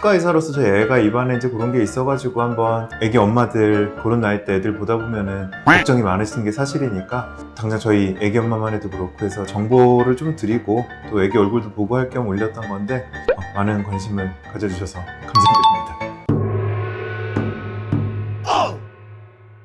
치과 의사로서 저희 애가 입안에 이제 그런 게 있어가지고 한번 애기 엄마들 그런 나이 때 애들 보다 보면은 걱정이 많으신 게 사실이니까 당장 저희 애기 엄마만 해도 그렇고 해서 정보를 좀 드리고 또 애기 얼굴도 보고 할 겸 올렸던 건데 많은 관심을 가져주셔서 감사드립니다.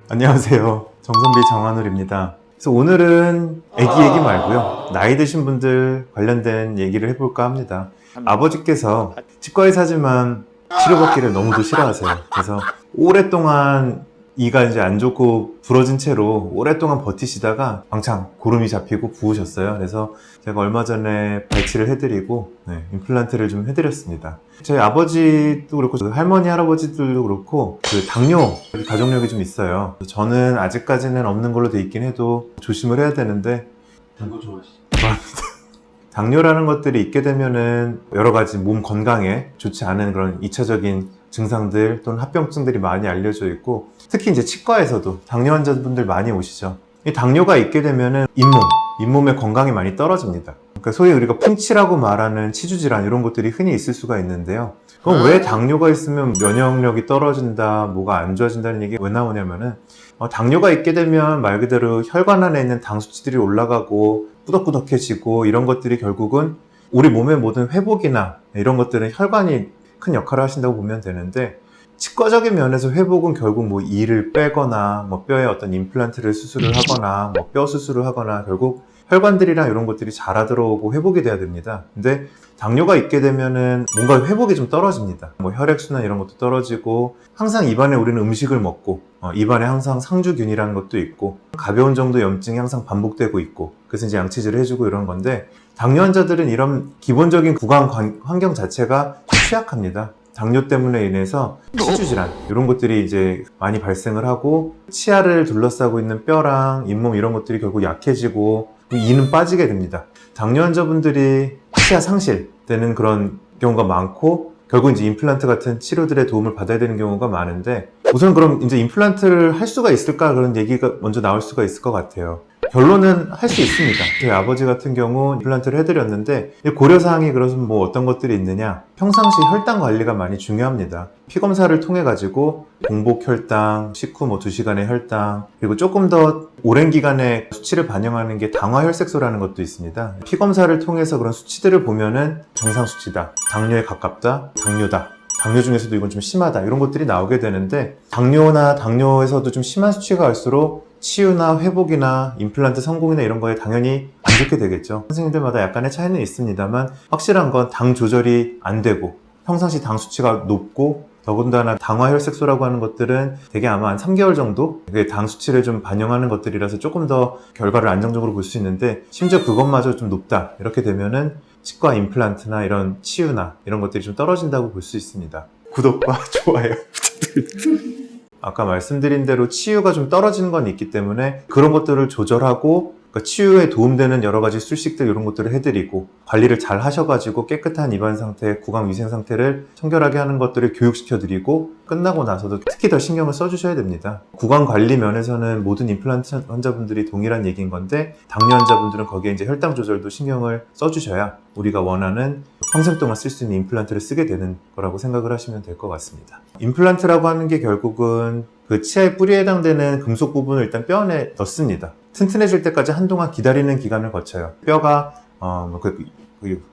안녕하세요. 정선비 정한울입니다. 그래서 오늘은 애기 얘기 말고요. 나이 드신 분들 관련된 얘기를 해볼까 합니다. 아버지께서 치과의사지만 치료받기를 너무도 싫어하세요. 그래서 오랫동안 이가 이제 안 좋고 부러진 채로 오랫동안 버티시다가 왕창 고름이 잡히고 부으셨어요. 그래서 제가 얼마 전에 발치를 해드리고 임플란트를 좀 해드렸습니다. 저희 아버지도 그렇고 할머니 할아버지들도 그렇고 그 당뇨 가족력이 좀 있어요. 저는 아직까지는 없는 걸로 돼 있긴 해도 조심을 해야 되는데 당뇨 좋아하시죠? 당뇨라는 것들이 있게 되면은 여러 가지 몸 건강에 좋지 않은 그런 2차적인 증상들 또는 합병증들이 많이 알려져 있고, 특히 이제 치과에서도 당뇨 환자분들 많이 오시죠. 이 당뇨가 있게 되면은 잇몸의 건강이 많이 떨어집니다. 그러니까 소위 우리가 풍치라고 말하는 치주질환 이런 것들이 흔히 있을 수가 있는데요. 그럼 왜 당뇨가 있으면 면역력이 떨어진다, 뭐가 안 좋아진다는 얘기가 왜 나오냐면은 당뇨가 있게 되면 말 그대로 혈관 안에 있는 당 수치들이 올라가고 꾸덕꾸덕해지고 이런 것들이 결국은 우리 몸의 모든 회복이나 이런 것들은 혈관이 큰 역할을 하신다고 보면 되는데, 치과적인 면에서 회복은 결국 뭐 이를 빼거나 뭐 뼈에 어떤 임플란트를 수술을 하거나 뭐 뼈 수술을 하거나 결국 혈관들이랑 이런 것들이 잘 들어오고 회복이 돼야 됩니다. 근데 당뇨가 있게 되면은 뭔가 회복이 좀 떨어집니다. 뭐 혈액순환 이런 것도 떨어지고, 항상 입안에 우리는 음식을 먹고 입안에 항상 상주균이라는 것도 있고 가벼운 정도 염증이 항상 반복되고 있고, 그래서 이제 양치질을 해주고 이런 건데, 당뇨 환자들은 이런 기본적인 구강 환경 자체가 좀 취약합니다. 당뇨 때문에 인해서 치주질환 이런 것들이 이제 많이 발생을 하고, 치아를 둘러싸고 있는 뼈랑 잇몸 이런 것들이 결국 약해지고 이는 빠지게 됩니다. 당뇨 환자분들이 치아 상실되는 그런 경우가 많고, 결국 이제 임플란트 같은 치료들의 도움을 받아야 되는 경우가 많은데, 우선 그럼 이제 임플란트를 할 수가 있을까, 그런 얘기가 먼저 나올 수가 있을 것 같아요. 결론은 할 수 있습니다. 저희 아버지 같은 경우 임플란트를 해드렸는데, 고려사항이 그러면 뭐 어떤 것들이 있느냐, 평상시 혈당 관리가 많이 중요합니다. 피검사를 통해 가지고 공복 혈당, 식후 뭐 2시간의 혈당, 그리고 조금 더 오랜 기간의 수치를 반영하는 게 당화혈색소라는 것도 있습니다. 피검사를 통해서 그런 수치들을 보면은 정상 수치다, 당뇨에 가깝다, 당뇨다, 당뇨 중에서도 이건 좀 심하다, 이런 것들이 나오게 되는데, 당뇨에서도 좀 심한 수치가 갈수록 치유나 회복이나 임플란트 성공이나 이런 거에 당연히 안 좋게 되겠죠. 선생님들마다 약간의 차이는 있습니다만, 확실한 건 당 조절이 안 되고 평상시 당 수치가 높고, 더군다나 당화혈색소라고 하는 것들은 되게 아마 한 3개월 정도 당 수치를 좀 반영하는 것들이라서 조금 더 결과를 안정적으로 볼 수 있는데, 심지어 그것마저 좀 높다 이렇게 되면은 치과 임플란트나 이런 치유나 이런 것들이 좀 떨어진다고 볼 수 있습니다. 구독과 좋아요 부탁드립니다. 아까 말씀드린 대로 치유가 좀 떨어지는 건 있기 때문에 그런 것들을 조절하고, 그러니까 치유에 도움되는 여러 가지 술식들 이런 것들을 해드리고, 관리를 잘 하셔가지고 깨끗한 입안 상태, 구강 위생 상태를 청결하게 하는 것들을 교육시켜드리고, 끝나고 나서도 특히 더 신경을 써주셔야 됩니다. 구강 관리 면에서는 모든 임플란트 환자분들이 동일한 얘기인 건데, 당뇨 환자분들은 거기에 이제 혈당 조절도 신경을 써주셔야 우리가 원하는 평생 동안 쓸 수 있는 임플란트를 쓰게 되는 거라고 생각을 하시면 될 것 같습니다. 임플란트라고 하는 게 결국은 그 치아의 뿌리에 해당되는 금속 부분을 일단 뼈 안에 넣습니다. 튼튼해질 때까지 한동안 기다리는 기간을 거쳐요. 뼈가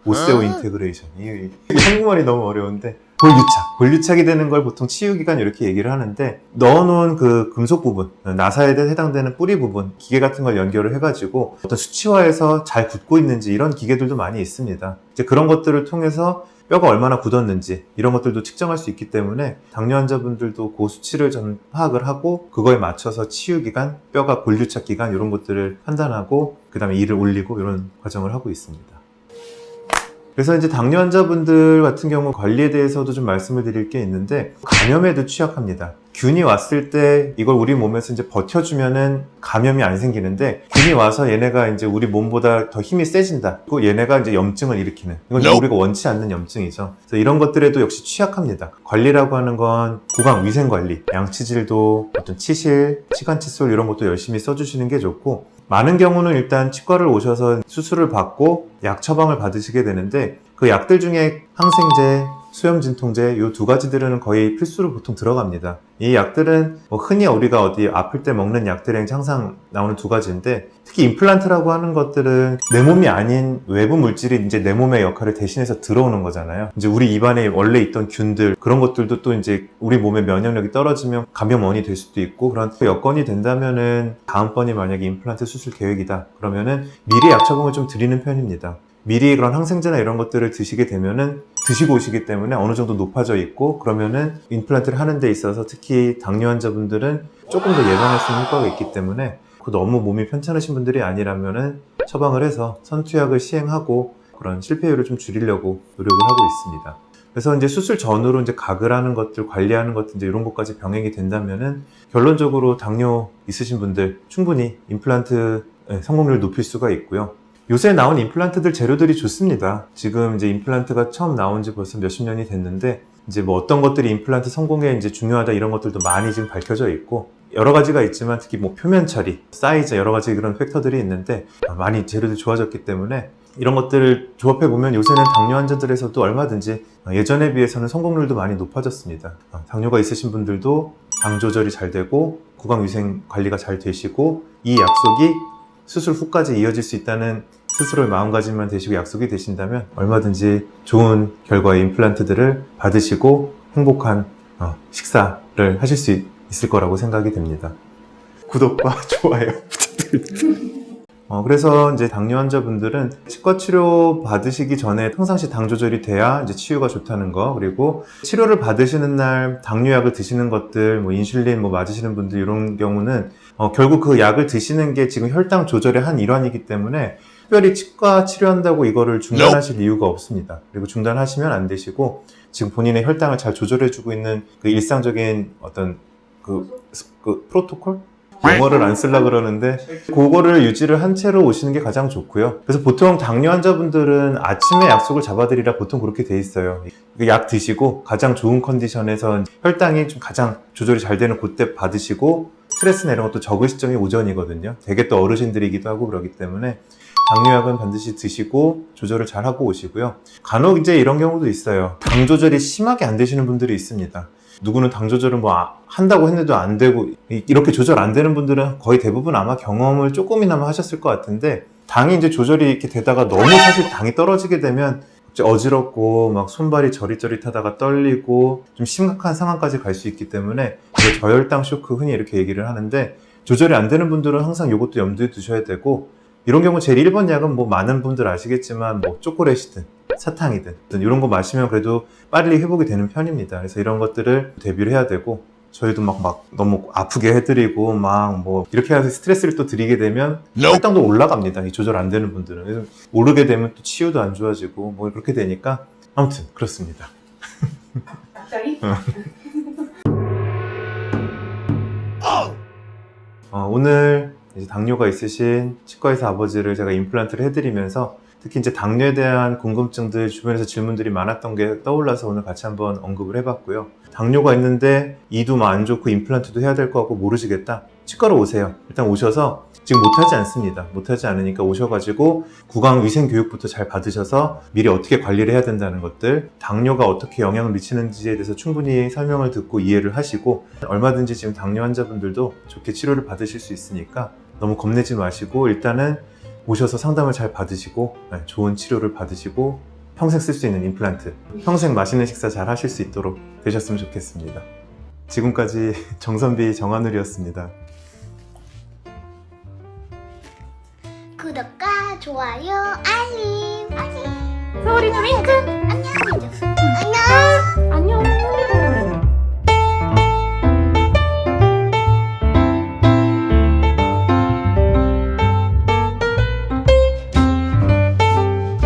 오세오 인테그레이션, 이 한국말이 너무 어려운데, 골유착이 되는 걸 보통 치유기간 이렇게 얘기를 하는데, 넣어놓은 그 금속 부분, 나사에 해당되는 뿌리 부분, 기계 같은 걸 연결을 해가지고 어떤 수치화해서 잘 굳고 있는지 이런 기계들도 많이 있습니다. 이제 그런 것들을 통해서 뼈가 얼마나 굳었는지 이런 것들도 측정할 수 있기 때문에, 당뇨 환자분들도 그 수치를 전 파악을 하고 그거에 맞춰서 치유기간, 뼈가 골유착 기간 이런 것들을 판단하고 그 다음에 이를 올리고 이런 과정을 하고 있습니다. 그래서 이제 당뇨 환자분들 같은 경우 관리에 대해서도 좀 말씀을 드릴 게 있는데, 감염에도 취약합니다. 균이 왔을 때 이걸 우리 몸에서 이제 버텨주면은 감염이 안 생기는데, 균이 와서 얘네가 이제 우리 몸보다 더 힘이 세진다. 그리고 얘네가 이제 염증을 일으키는, 이건 우리가 원치 않는 염증이죠. 그래서 이런 것들에도 역시 취약합니다. 관리라고 하는 건 구강 위생 관리, 양치질도 어떤 치실, 치간 칫솔 이런 것도 열심히 써주시는 게 좋고, 많은 경우는 일단 치과를 오셔서 수술을 받고 약 처방을 받으시게 되는데, 그 약들 중에 항생제, 수염 진통제 이 두 가지들은 거의 필수로 보통 들어갑니다. 이 약들은 흔히 우리가 어디 아플 때 먹는 약들에 항상 나오는 두 가지인데, 특히 임플란트라고 하는 것들은 내 몸이 아닌 외부 물질이 이제 내 몸의 역할을 대신해서 들어오는 거잖아요. 이제 우리 입안에 원래 있던 균들, 그런 것들도 또 이제 우리 몸의 면역력이 떨어지면 감염 원인이 될 수도 있고, 그런 여건이 된다면은 다음번이 만약에 임플란트 수술 계획이다 그러면은 미리 약 처방을 좀 드리는 편입니다. 미리 그런 항생제나 이런 것들을 드시게 되면은 드시고 오시기 때문에 어느 정도 높아져 있고, 그러면은 임플란트를 하는 데 있어서 특히 당뇨 환자분들은 조금 더 예방할 수 있는 효과가 있기 때문에, 너무 몸이 편찮으신 분들이 아니라면은 처방을 해서 선투약을 시행하고 그런 실패율을 좀 줄이려고 노력을 하고 있습니다. 그래서 이제 수술 전후로 이제 각을 하는 것들, 관리하는 것들, 이제 이런 것까지 병행이 된다면은 결론적으로 당뇨 있으신 분들 충분히 임플란트 성공률을 높일 수가 있고요. 요새 나온 임플란트들 재료들이 좋습니다. 지금 이제 임플란트가 처음 나온 지 벌써 몇십 년이 됐는데, 이제 뭐 어떤 것들이 임플란트 성공에 이제 중요하다 이런 것들도 많이 지금 밝혀져 있고, 여러 가지가 있지만 특히 뭐 표면 처리, 사이즈 여러 가지 그런 팩터들이 있는데 많이 재료들이 좋아졌기 때문에 이런 것들을 조합해 보면 요새는 당뇨 환자들에서도 얼마든지 예전에 비해서는 성공률도 많이 높아졌습니다. 당뇨가 있으신 분들도 당 조절이 잘 되고 구강 위생 관리가 잘 되시고, 이 약속이 수술 후까지 이어질 수 있다는 스스로의 마음가짐만 되시고 약속이 되신다면 얼마든지 좋은 결과의 임플란트들을 받으시고 행복한 식사를 하실 수 있을 거라고 생각이 됩니다. 구독과 좋아요 부탁드립니다. 그래서 이제 당뇨 환자분들은 치과 치료 받으시기 전에 평상시 당 조절이 돼야 이제 치유가 좋다는 거, 그리고 치료를 받으시는 날 당뇨약을 드시는 것들, 뭐 인슐린 뭐 맞으시는 분들 이런 경우는 결국 그 약을 드시는 게 지금 혈당 조절의 한 일환이기 때문에 특별히 치과 치료한다고 이거를 중단하실 이유가 없습니다. 그리고 중단하시면 안 되시고, 지금 본인의 혈당을 잘 조절해주고 있는 그 일상적인 어떤 그 프로토콜? 영어를 안 쓰려고 그러는데 그거를 유지를 한 채로 오시는 게 가장 좋고요. 그래서 보통 당뇨 환자분들은 아침에 약속을 잡아드리라 보통 그렇게 돼 있어요. 약 드시고 가장 좋은 컨디션에서 혈당이 좀 가장 조절이 잘 되는 그때 받으시고, 스트레스나 이런 것도 적을 시점이 오전이거든요. 되게 또 어르신들이기도 하고 그러기 때문에 당뇨약은 반드시 드시고 조절을 잘 하고 오시고요. 간혹 이제 이런 경우도 있어요. 당 조절이 심하게 안 되시는 분들이 있습니다. 누구는 당 조절을 뭐 한다고 했는데도 안 되고, 이렇게 조절 안 되는 분들은 거의 대부분 아마 경험을 조금이나마 하셨을 것 같은데, 당이 이제 조절이 이렇게 되다가 너무 사실 당이 떨어지게 되면 어지럽고 막 손발이 저릿저릿하다가 떨리고 좀 심각한 상황까지 갈 수 있기 때문에 저혈당 쇼크 흔히 이렇게 얘기를 하는데, 조절이 안 되는 분들은 항상 이것도 염두에 두셔야 되고, 이런 경우 제일 1번 약은 뭐 많은 분들 아시겠지만 뭐 초콜릿이든 사탕이든 이런 거 마시면 그래도 빨리 회복이 되는 편입니다. 그래서 이런 것들을 대비를 해야 되고, 저희도 막 너무 아프게 해드리고 막 뭐 이렇게 해서 스트레스를 또 드리게 되면 혈당도 올라갑니다. 이 조절 안 되는 분들은. 그래서 오르게 되면 또 치유도 안 좋아지고 뭐 그렇게 되니까 아무튼 그렇습니다. 갑자기? 오늘 이제 당뇨가 있으신 치과의사 아버지를 제가 임플란트를 해드리면서 특히 이제 당뇨에 대한 궁금증들, 주변에서 질문들이 많았던 게 떠올라서 오늘 같이 한번 언급을 해봤고요. 당뇨가 있는데 이도 안 좋고 임플란트도 해야 될 것 같고 모르시겠다? 치과로 오세요. 일단 오셔서, 지금 못하지 않습니다. 못하지 않으니까 오셔가지고 구강 위생 교육부터 잘 받으셔서 미리 어떻게 관리를 해야 된다는 것들, 당뇨가 어떻게 영향을 미치는지에 대해서 충분히 설명을 듣고 이해를 하시고, 얼마든지 지금 당뇨 환자분들도 좋게 치료를 받으실 수 있으니까 너무 겁내지 마시고 일단은 오셔서 상담을 잘 받으시고 좋은 치료를 받으시고 평생 쓸 수 있는 임플란트, 평생 맛있는 식사 잘 하실 수 있도록 되셨으면 좋겠습니다. 지금까지 정선비 정한울이었습니다. 구독과 좋아요, 알림. 소리는 윙크!